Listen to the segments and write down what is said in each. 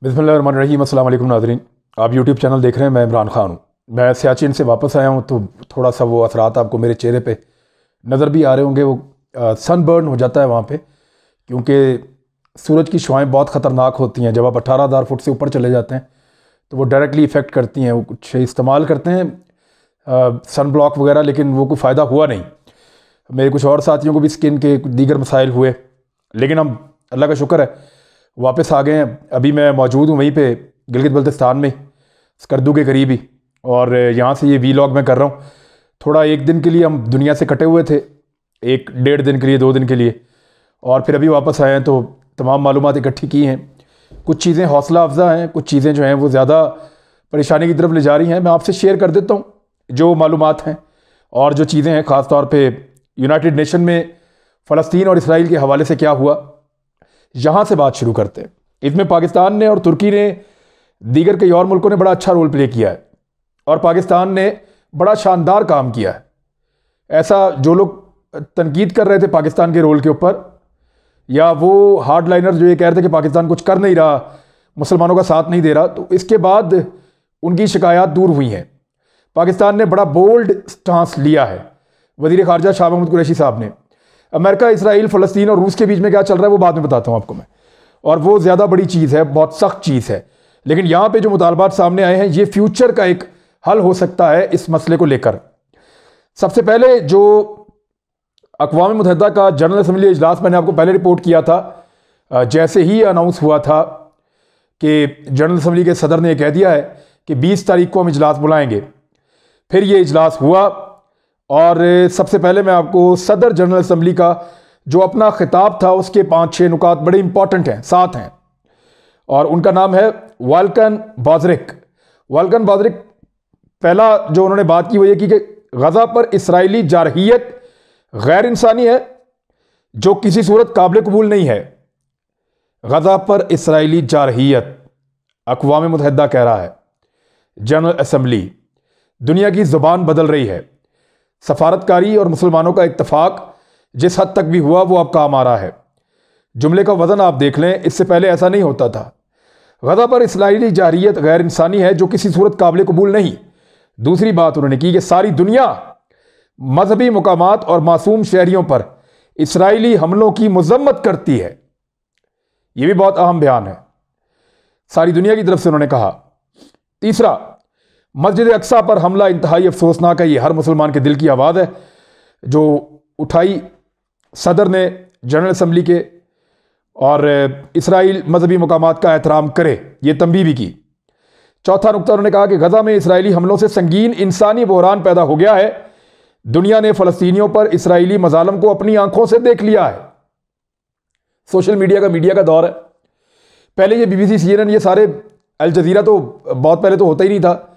बिस्मिल्लाहिर्रहमानिर्रहीम। अस्सलाम वालेकुम नाज़रीन, आप यूट्यूब चैनल देख रहे हैं। मैं इमरान ख़ान हूँ। मैं सियाचिन से वापस आया हूँ, तो थोड़ा सा वो असरात आपको मेरे चेहरे पे नज़र भी आ रहे होंगे। वो सनबर्न हो जाता है वहाँ पे, क्योंकि सूरज की शुआएँ बहुत ख़तरनाक होती हैं। जब आप 18,000 फुट से ऊपर चले जाते हैं तो वो डायरेक्टली इफ़ेक्ट करती हैं। वो कुछ इस्तेमाल करते हैं सन ब्लॉक वगैरह, लेकिन वो कोई फ़ायदा हुआ नहीं। मेरे कुछ और साथियों को भी स्किन के दीगर मसाइल हुए, लेकिन हम अल्लाह का शुक्र है वापस आ गए हैं। अभी मैं मौजूद हूँ वहीं पे गिलगित बल्तिस्तान में, स्कर्दू के करीब ही, और यहाँ से ये वीलॉग मैं कर रहा हूँ। थोड़ा एक दिन के लिए हम दुनिया से कटे हुए थे, एक डेढ़ दिन के लिए, 2 दिन के लिए, और फिर अभी वापस आए हैं तो तमाम मालूमात इकट्ठी की हैं। कुछ चीज़ें हौसला अफजा हैं, कुछ चीज़ें जो हैं वो ज़्यादा परेशानी की तरफ ले जा रही हैं। मैं आपसे शेयर कर देता हूँ जो मालूमात हैं और जो चीज़ें हैं। ख़ास तौर पे यूनाइटेड नेशन में फ़लस्तीन और इसराइल के हवाले से क्या हुआ, यहाँ से बात शुरू करते हैं। इसमें पाकिस्तान ने और तुर्की ने, दीगर कई और मुल्कों ने बड़ा अच्छा रोल प्ले किया है, और पाकिस्तान ने बड़ा शानदार काम किया है। ऐसा जो लोग तनकीद कर रहे थे पाकिस्तान के रोल के ऊपर, या वो हार्ड लाइनर जो ये कह रहे थे कि पाकिस्तान कुछ कर नहीं रहा, मुसलमानों का साथ नहीं दे रहा, तो इसके बाद उनकी शिकायत दूर हुई हैं। पाकिस्तान ने बड़ा बोल्ड स्टांस लिया है। वज़ीर ख़ारजा शाह महमूद कुरैशी साहब ने, अमेरिका, इसराइल, फ़लस्तीन और रूस के बीच में क्या चल रहा है वो बाद में बताता हूँ आपको मैं, और वो ज़्यादा बड़ी चीज़ है, बहुत सख्त चीज़ है। लेकिन यहाँ पे जो मुतालबात सामने आए हैं, ये फ्यूचर का एक हल हो सकता है इस मसले को लेकर। सबसे पहले जो अक़वाम मुत्तहिदा का जनरल असम्बली इजलास, मैंने आपको पहले रिपोर्ट किया था, जैसे ही अनाउंस हुआ था कि जनरल असम्बली के सदर ने कह दिया है कि 20 तारीख को हम इजलास बुलाएंगे, फिर ये इजलास हुआ। और सबसे पहले मैं आपको सदर जनरल असम्बली का जो अपना खिताब था उसके 5-6 नुकात बड़े इंपॉर्टेंट हैं, 7 हैं, और उनका नाम है वाल्कन बॉज़रिक। वाल्कन बॉज़रिक, पहला जो उन्होंने बात की वो ये की कि गज़ा पर इसराइली जारहियत गैर इंसानी है, जो किसी सूरत काबिल कबूल नहीं है। गज़ा पर इसराइली जारहियत, अक़वाम मुत्तहिदा कह रहा है, जनरल असम्बली, दुनिया की ज़ुबान बदल रही है। सफारतकारी और मुसलमानों का इत्तफाक जिस हद तक भी हुआ वो अब काम आ रहा है। जुमले का वज़न आप देख लें, इससे पहले ऐसा नहीं होता था। गज़ा पर इसराइली जारहियत गैर इंसानी है, जो किसी सूरत काबिल कबूल नहीं। दूसरी बात उन्होंने की कि सारी दुनिया मजहबी मुकामात और मासूम शहरियों पर इसराइली हमलों की मजम्मत करती है। यह भी बहुत अहम बयान है, सारी दुनिया की तरफ से उन्होंने कहा। तीसरा, मस्जिद अक्सा पर हमला इंतहाई अफसोसनाक है। ये हर मुसलमान के दिल की आवाज़ है जो उठाई सदर ने जनरल असम्बली के, और इसराइल मजहबी मुकामात का एहतराम करे, ये तंबीह भी की। चौथा नुकता उन्होंने कहा कि गज़ा में इसराइली हमलों से संगीन इंसानी बहरान पैदा हो गया है। दुनिया ने फ़लस्तीनियों पर इसराइली मजालम को अपनी आंखों से देख लिया है। सोशल मीडिया का दौर है। पहले ये BBC, CNN, ये सारे, अल जज़ीरा तो बहुत पहले तो होता ही नहीं था,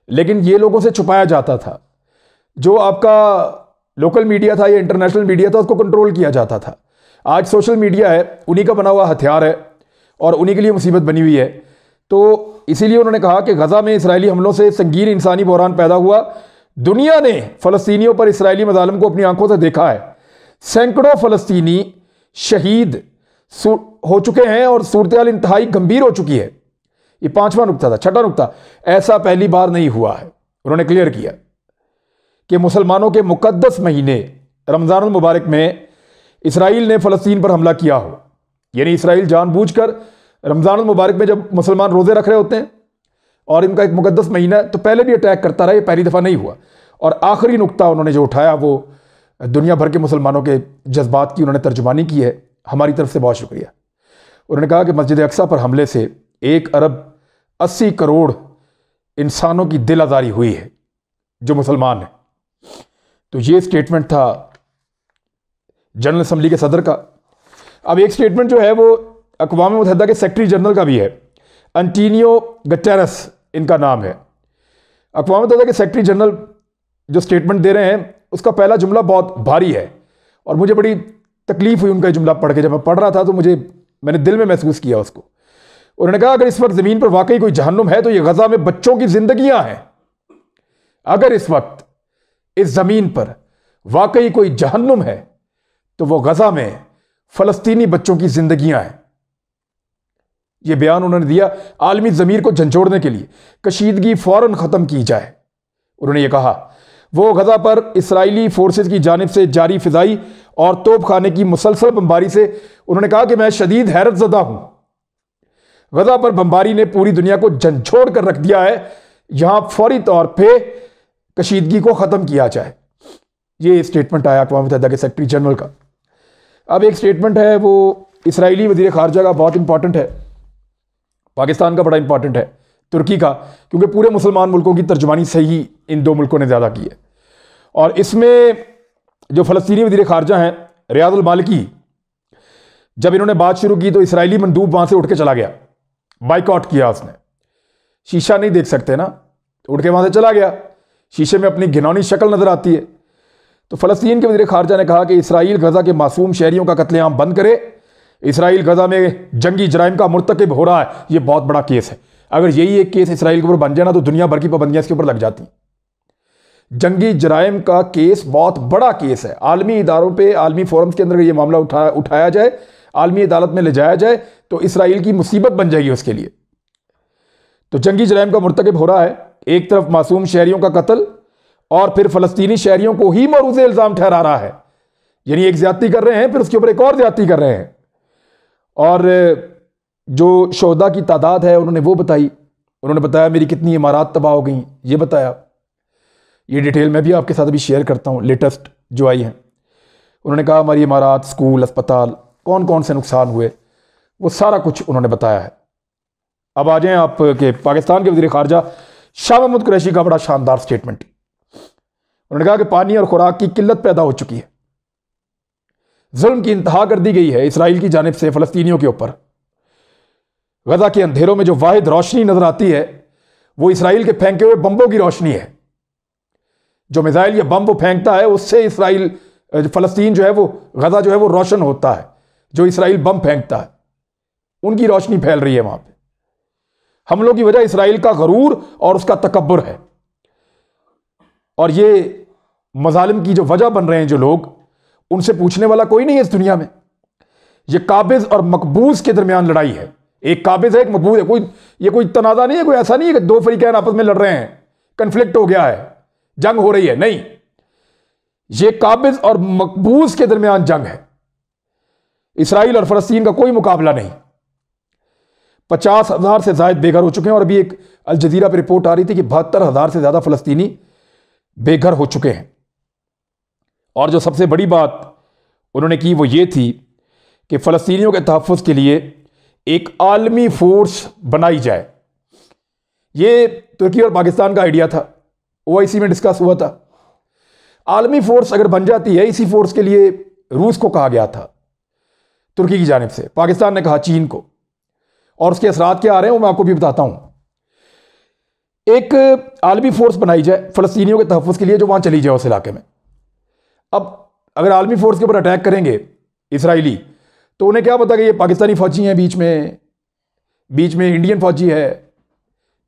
लेकिन ये लोगों से छुपाया जाता था। जो आपका लोकल मीडिया था या इंटरनेशनल मीडिया था, उसको कंट्रोल किया जाता था। आज सोशल मीडिया है, उन्हीं का बना हुआ हथियार है, और उन्हीं के लिए मुसीबत बनी हुई है। तो इसीलिए उन्होंने कहा कि गज़ा में इसराइली हमलों से संगीन इंसानी बहरान पैदा हुआ। दुनिया ने फ़लस्तीनियों पर इसराइली मज़ालिम को अपनी आंखों से देखा है। सैकड़ों फ़लस्तीनी शहीद हो चुके हैं और सूरत हाल इंतहाई गंभीर हो चुकी है। ये 5वां नुकता था। छठा नुकता, ऐसा पहली बार नहीं हुआ है। उन्होंने क्लियर किया कि मुसलमानों के मुकद्दस महीने रमज़ानुल मुबारक में इसराइल ने फ़लस्तीन पर हमला किया हो। यानी इसराइल जानबूझकर रमज़ानुल मुबारक में, जब मुसलमान रोज़े रख रहे होते हैं और इनका एक मुकद्दस महीना है, तो पहले भी अटैक करता रहा। ये पहली दफ़ा नहीं हुआ। और आखिरी नुकता उन्होंने जो उठाया वो दुनिया भर के मुसलमानों के जज्बात की उन्होंने तर्जुमानी की है। हमारी तरफ से बहुत शुक्रिया। उन्होंने कहा कि मस्जिद अक्सा पर हमले से 1 अरब 80 करोड़ इंसानों की दिल आज़ारी हुई है जो मुसलमान हैं। तो ये स्टेटमेंट था जनरल असम्बली के सदर का। अब एक स्टेटमेंट जो है वो अक़वाम मुत्तहिदा के सेक्रेटरी जनरल का भी है, एंटोनियो गुटेरेस इनका नाम है। अक़वाम मुत्तहिदा के सेक्रेटरी जनरल जो स्टेटमेंट दे रहे हैं, उसका पहला जुमला बहुत भारी है, और मुझे बड़ी तकलीफ हुई उनका जुमला पढ़ के। जब मैं पढ़ रहा था तो मैंने दिल में महसूस किया उसको। उन्होंने कहा, अगर इस वक्त ज़मीन पर वाकई कोई जहन्नुम है तो ये गज़ा में बच्चों की जिंदगियां हैं। अगर इस वक्त इस ज़मीन पर वाकई कोई जहन्नुम है तो वो गज़ा में फ़लस्तीनी बच्चों की जिंदगियां हैं। ये बयान उन्होंने दिया आलमी ज़मीर को झंझोड़ने के लिए, कशीदगी फ़ौरन ख़त्म की जाए। उन्होंने ये कहा वो गज़ा पर इसराइली फोर्सेस की जानिब से जारी फ़िज़ाई और तोप खाने की मुसलसल बमबारी से उन्होंने कहा कि मैं शदीद हैरत ज़दा हूं। गज़ा पर बमबारी ने पूरी दुनिया को झंझोड़ कर रख दिया है, यहां फौरी तौर पर कशीदगी को ख़त्म किया जाए। ये स्टेटमेंट आया अक़वाम मुत्तहिदा के सेक्रेटरी जनरल का। अब एक स्टेटमेंट है वो इसराइली वज़ीर ख़ारजा का, बहुत इंपॉर्टेंट है, पाकिस्तान का बड़ा इंपॉर्टेंट है, तुर्की का, क्योंकि पूरे मुसलमान मुल्कों की तर्जुमानी सही इन दो मुल्कों ने ज़्यादा की है। और इसमें जो फ़लस्तीनी वज़ीर ख़ारजा हैं रियाद अल मालिकी, जब इन्होंने बात शुरू की तो इसराइली मंदूब वहाँ से उठ के चला गया, बाइकआउट किया उसने। शीशा नहीं देख सकते ना, तो उठ के वहाँ से चला गया, शीशे में अपनी घिनौनी शक्ल नज़र आती है। तो फ़लस्तीन के वज़ीर ख़ारजा ने कहा कि इसराइल गज़ा के मासूम शहरियों का कत्लेआम बंद करे, इसराइल गज़ा में जंगी जराइम का मुर्तकिब हो रहा है, ये बहुत बड़ा केस है। अगर यही एक केस इसराइल के ऊपर बन जाए ना तो दुनिया भर की पाबंदियां इसके ऊपर लग जाती। जंगी जराइम का केस बहुत बड़ा केस है, आलमी इदारों पे, आलमी फोरम्स के अंदर ये मामला उठाया जाए, आलमी अदालत में ले जाया जाए तो इसराइल की मुसीबत बन जाएगी उसके लिए। तो जंगी जराइम का मुर्तकिब हो रहा है, एक तरफ मासूम शहरियों का कत्ल और फिर फ़लस्तीनी शहरियों को ही मौरूज़ इल्ज़ाम ठहरा रहा है, यानी एक ज्यादती कर रहे हैं फिर उसके ऊपर एक और ज्यादती कर रहे हैं। और जो शोहदा की तादाद है उन्होंने वो बताई, उन्होंने बताया मेरी कितनी इमारत तबाह हो गई, ये बताया। ये डिटेल मैं भी आपके साथ अभी शेयर करता हूँ, लेटेस्ट जो आई हैं। उन्होंने कहा हमारी इमारत, स्कूल, अस्पताल, कौन कौन से नुकसान हुए, वो सारा कुछ उन्होंने बताया है। अब आ जाएं आप के पाकिस्तान के वज़ीर ख़ारजा शाह महमूद कुरैशी का बड़ा शानदार स्टेटमेंट। उन्होंने कहा कि पानी और खुराक की किल्लत पैदा हो चुकी है, जुल्म की इंतहा कर दी गई है इसराइल की जानिब से फ़लस्तीनियों के ऊपर। गज़ा के अंधेरों में जो वाहिद रोशनी नजर आती है वो इसराइल के फेंके हुए बम्बों की रोशनी है। जो मिसाइल या बम वो फेंकता है उससे इसराइल, फ़लस्तीन जो है वो, गज़ा जो है वो रोशन होता है। जो इसराइल बम फेंकता है उनकी रोशनी फैल रही है वहां पे। हमलों की वजह इसराइल का गरूर और उसका तकब्बुर है। और ये मजालिम की जो वजह बन रहे हैं जो लोग, उनसे पूछने वाला कोई नहीं है इस दुनिया में। ये काबिज और मकबूज के दरमियान लड़ाई है, एक काबिज है एक मकबूज है। ये कोई तनाज़ा नहीं है, कोई ऐसा नहीं है कि दो फरीकैन आपस में लड़ रहे हैं, कन्फ्लिक्ट हो गया है, जंग हो रही है, नहीं। ये काबिज और मकबूज के दरमियान जंग है। इसराइल और फ़लस्तीन का कोई मुकाबला नहीं। 50,000 से ज़ायद बेघर हो चुके हैं और अभी एक अल जज़ीरा पर रिपोर्ट आ रही थी कि 72,000 से ज़्यादा फ़लस्तीनी बेघर हो चुके हैं। और जो सबसे बड़ी बात उन्होंने की वो ये थी कि फ़लस्तीनियों के तहफ़्फ़ुज़ के लिए एक आलमी फोर्स बनाई जाए। ये तुर्की और पाकिस्तान का आइडिया था, OIC में डिस्कस हुआ था। आलमी फोर्स अगर बन जाती है, इसी फोर्स के लिए रूस को कहा गया था तुर्की की जानिब से, पाकिस्तान ने कहा चीन को, और उसके असरात क्या आ रहे हैं वो मैं आपको भी बताता हूं। एक आलमी फोर्स बनाई जाए फ़लस्तीनियों के तहफ़्फ़ुज़ के लिए जो वहां चली जाए उस इलाके में। अब अगर आलमी फोर्स के ऊपर अटैक करेंगे इसराइली, तो उन्हें क्या पता कि ये पाकिस्तानी फ़ौजी हैं, बीच में इंडियन फ़ौजी है,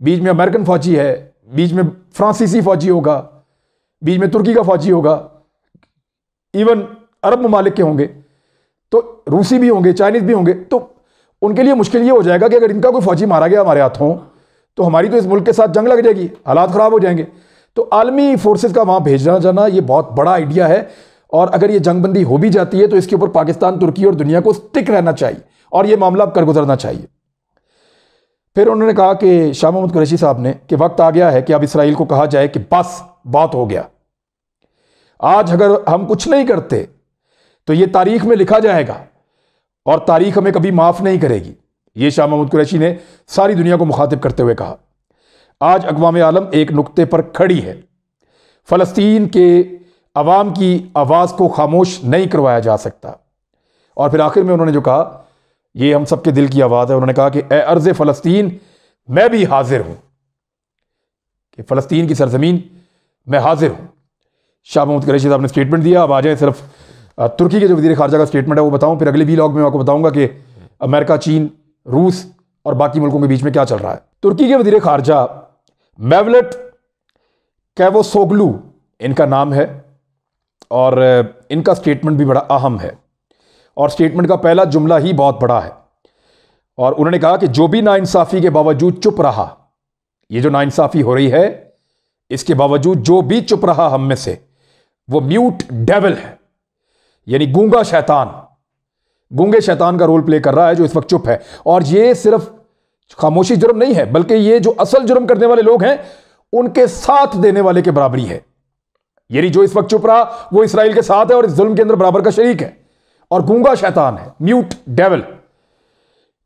बीच में अमेरिकन फ़ौजी है, बीच में फ्रांसीसी फ़ौजी होगा, बीच में तुर्की का फ़ौजी होगा, इवन अरब ममालिक के होंगे, तो रूसी भी होंगे, चाइनीज़ भी होंगे। तो उनके लिए मुश्किल ये हो जाएगा कि अगर इनका कोई फ़ौजी मारा गया हमारे हाथों तो हमारी तो इस मुल्क के साथ जंग लग जाएगी, हालात ख़राब हो जाएंगे। तो आलमी फोर्सेस का वहाँ भेजना जाना ये बहुत बड़ा आइडिया है। और अगर ये जंगबंदी हो भी जाती है तो इसके ऊपर पाकिस्तान, तुर्की और दुनिया को स्टिक रहना चाहिए और ये मामला अब कर गुजरना चाहिए। फिर उन्होंने कहा कि शाह महमूद कुरैशी साहब ने कि वक्त आ गया है कि अब इसराइल को कहा जाए कि बस बात हो गया। आज अगर हम कुछ नहीं करते तो ये तारीख में लिखा जाएगा और तारीख हमें कभी माफ़ नहीं करेगी। ये शाह महमूद कुरैशी ने सारी दुनिया को मुखातिब करते हुए कहा। आज अक़वाम आलम एक नुक्ते पर खड़ी है, फ़लस्तीन के अवाम की आवाज़ को खामोश नहीं करवाया जा सकता। और फिर आखिर में उन्होंने जो कहा, ये हम सबके दिल की आवाज़ है, उन्होंने कहा कि ए अर्ज़ फ़लस्तीन मैं भी हाजिर हूँ, कि फ़लस्तीन की सरजमीन मैं हाजिर हूँ। शाह महमूद कुरैशी साहब ने स्टेटमेंट दिया। अब आ जाए सिर्फ तुर्की के जो वज़ीर ख़ारजा का स्टेटमेंट है वो बताऊँ, फिर अगले व्लॉग में आपको बताऊँगा कि अमेरिका, चीन, रूस और बाकी मुल्कों के बीच में क्या चल रहा है। तुर्की के वज़ीर ख़ारजा मेवलट कैवोसोगलू इनका नाम है और इनका स्टेटमेंट भी बड़ा अहम है और स्टेटमेंट का पहला जुमला ही बहुत बड़ा है। और उन्होंने कहा कि जो भी नाइंसाफ़ी के बावजूद चुप रहा, ये जो नाइंसाफ़ी हो रही है इसके बावजूद जो भी चुप रहा हम में से, वो म्यूट डेविल है, यानी गूंगा शैतान, गूंगे शैतान का रोल प्ले कर रहा है जो इस वक्त चुप है। और ये सिर्फ खामोशी जुर्म नहीं है, बल्कि ये जो असल जुर्म करने वाले लोग हैं उनके साथ देने वाले के बराबरी है। यानी जो इस वक्त चुप रहा वो इसराइल के साथ है और इस जुल्म के अंदर बराबर का शरीक है और गूंगा शैतान है, म्यूट डेविल।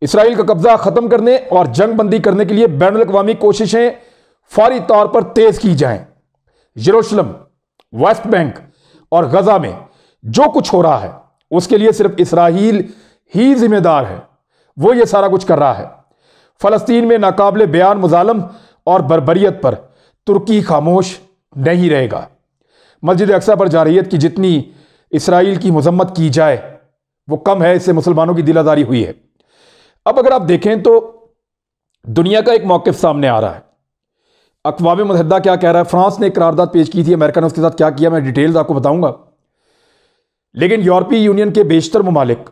इसराइल का कब्जा खत्म करने और जंग बंदी करने के लिए बैनुल अक़वामी कोशिशें फौरी तौर पर तेज की जाएं। यरूशलेम, वेस्ट बैंक और गजा में जो कुछ हो रहा है उसके लिए सिर्फ इसराइल ही जिम्मेदार है, वो ये सारा कुछ कर रहा है। फलस्तीन में नाकाबिले बयान मुजालम और बर्बरियत पर तुर्की खामोश नहीं रहेगा। मस्जिद अक्सा पर जारहियत की जितनी इसराइल की मजम्मत की जाए वो कम है, इससे मुसलमानों की दिल आज़ारी हुई है। अब अगर आप देखें तो दुनिया का एक मौक़िफ़ सामने आ रहा है। अक़वाम मुत्तहिदा क्या कह रहा है, फ्रांस ने एक करारदाद पेश की थी, अमेरिका ने उसके साथ क्या किया मैं डिटेल्स आपको बताऊंगा। लेकिन यूरोपीय यूनियन के बेशतर ममालिक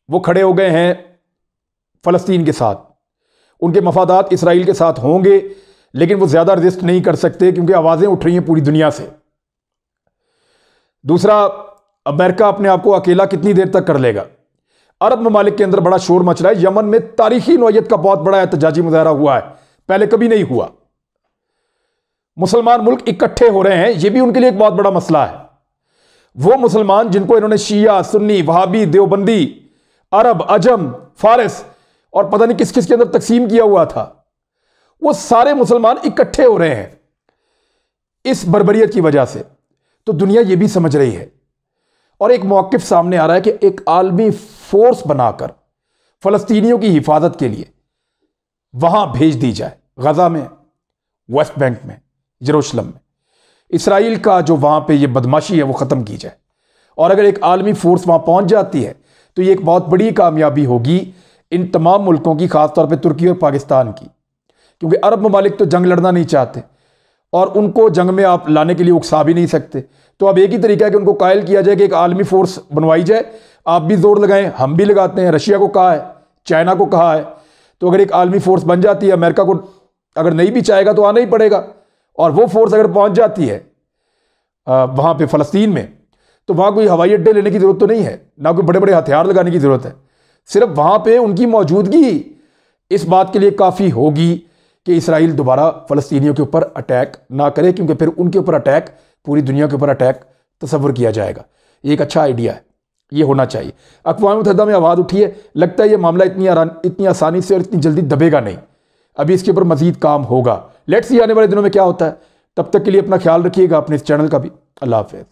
वो खड़े हो गए हैं फ़लस्तीन के साथ। उनके मफादात इसराइल के साथ होंगे लेकिन वो ज़्यादा रजिस्ट नहीं कर सकते क्योंकि आवाज़ें उठ रही हैं पूरी दुनिया से। दूसरा, अमेरिका अपने आप को अकेला कितनी देर तक कर लेगा। अरब ममालिक के अंदर बड़ा शोर मच रहा है। यमन में तारीखी नौयत का बहुत बड़ा एहतजाजी मुजाहरा हुआ है, पहले कभी नहीं हुआ। मुसलमान मुल्क इकट्ठे हो रहे हैं, यह भी उनके लिए एक बहुत बड़ा मसला है। वो मुसलमान जिनको इन्होंने शिया, सुन्नी, वहाबी, देवबंदी, अरब, अजम, फारिस और पता नहीं किस किस के अंदर तकसीम किया हुआ था, वो सारे मुसलमान इकट्ठे हो रहे हैं इस बर्बरियत की वजह से। तो दुनिया ये भी समझ रही है और एक मौक़िफ़ सामने आ रहा है कि एक आलमी फोर्स बनाकर फ़लस्तीनियों की हिफाजत के लिए वहां भेज दी जाए। गजा में, वेस्ट बैंक में, यरूशलेम में इसराइल का जो वहां पे ये बदमाशी है वो ख़त्म की जाए। और अगर एक आलमी फोर्स वहां पहुंच जाती है तो ये एक बहुत बड़ी कामयाबी होगी इन तमाम मुल्कों की, ख़ासतौर पर तुर्की और पाकिस्तान की, क्योंकि अरब ममालिक तो जंग लड़ना नहीं चाहते और उनको जंग में आप लाने के लिए उकसा भी नहीं सकते। तो अब एक ही तरीका है कि उनको कायल किया जाए कि एक आलमी फोर्स बनवाई जाए। आप भी जोर लगाएं, हम भी लगाते हैं, रशिया को कहा है, चाइना को कहा है। तो अगर एक आलमी फोर्स बन जाती है, अमेरिका को अगर नहीं भी चाहेगा तो आना ही पड़ेगा। और वो फोर्स अगर पहुंच जाती है वहां पे फ़लस्तीन में, तो वहां कोई हवाई अड्डे लेने की जरूरत तो नहीं है, ना कोई बड़े बड़े हथियार लगाने की जरूरत है। सिर्फ वहां पे उनकी मौजूदगी इस बात के लिए काफ़ी होगी कि इसराइल दोबारा फ़लस्तीनियों के ऊपर अटैक ना करे, क्योंकि फिर उनके ऊपर अटैक, पूरी दुनिया के ऊपर अटैक तसव्वुर किया जाएगा। ये एक अच्छा आइडिया है, ये होना चाहिए। अक़वाम मुत्तहिदा में आवाज़ उठी है, लगता है ये मामला इतनी आसानी से और इतनी जल्दी दबेगा नहीं, अभी इसके ऊपर मज़ीद काम होगा। लेट्स सी आने वाले दिनों में क्या होता है। तब तक के लिए अपना ख्याल रखिएगा, अपने इस चैनल का भी। अल्लाह हाफ़िज़।